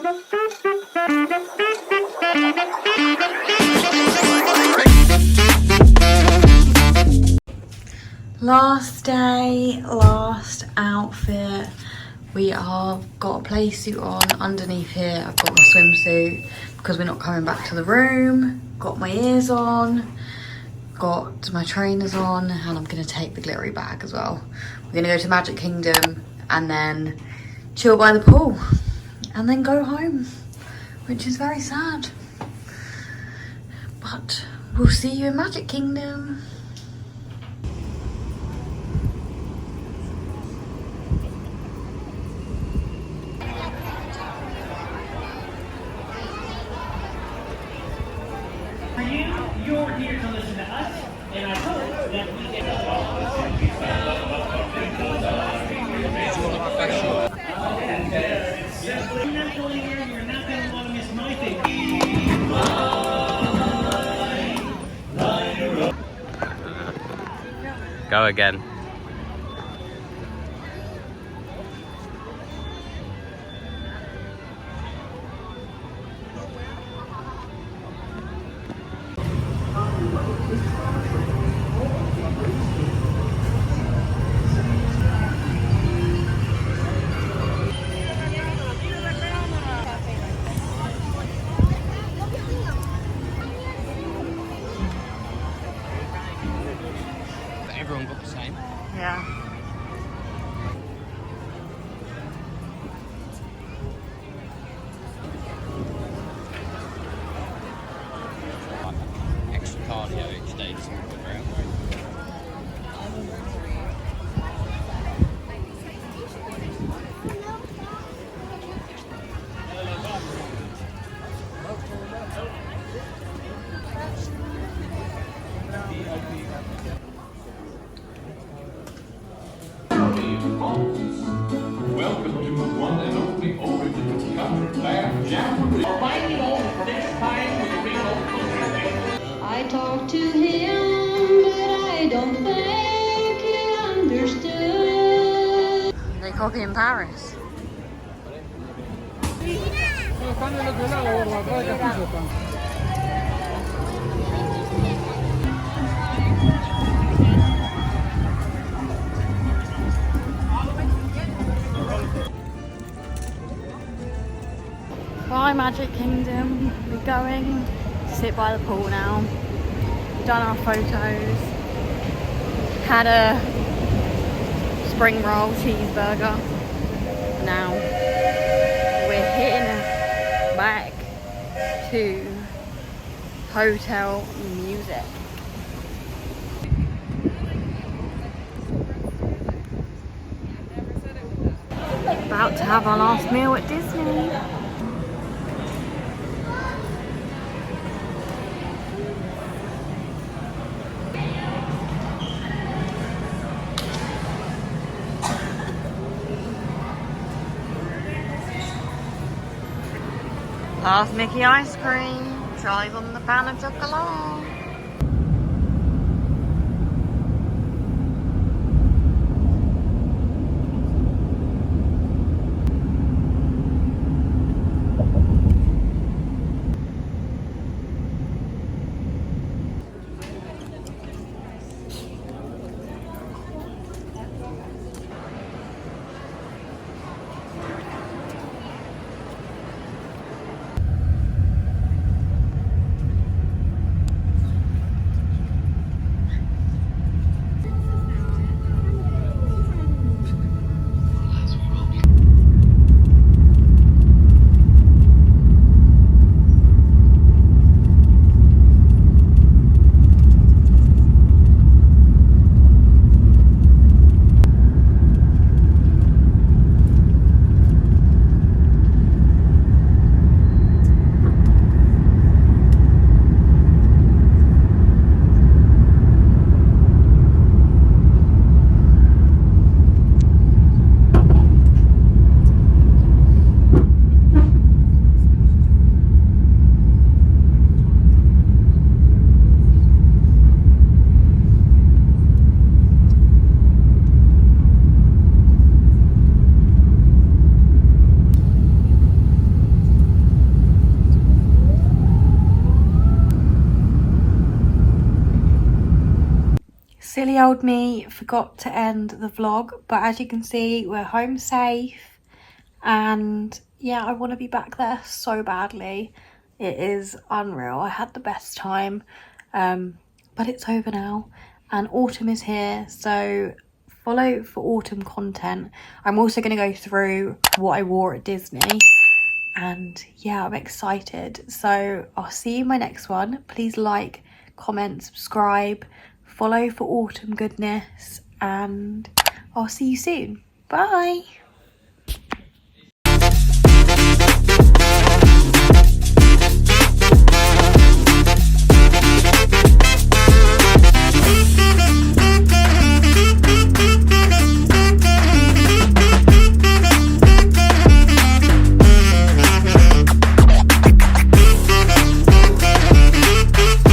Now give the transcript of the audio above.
Last day, last outfit. We are got a play suit on underneath here. I've got my swimsuit because we're not coming back to the room. Got my ears on, got my trainers on, and I'm gonna take the glittery bag as well. We're gonna go to Magic Kingdom and then chill by the pool and then go home, which is very sad. But we'll see you in Magic Kingdom. You're here to listen to us, and I hope that we get You're not going to want to miss my thing. Go again. Everyone got the same. Yeah. Extra cardio each day to move around. Welcome to the one and only original Country Bath Jamboree. I talked to him, but I don't think he understood. They copy in Paris. Bye Magic Kingdom. We're going to sit by the pool now. We've done our photos. Had a spring roll cheeseburger. Now we're heading back to Hotel Music. About to have our last meal at Disney. Last Mickey ice cream. Charlie's on the pan of chocolate. Silly old me forgot to end the vlog, but as you can see, we're home safe. And yeah, I want to be back there so badly. It is unreal. I had the best time, but it's over now and autumn is here, so follow for autumn content. I'm also going to go through what I wore at Disney, and yeah, I'm excited. So I'll see you in my next one. Please like, comment, subscribe, follow for autumn goodness, and I'll see you soon. Bye.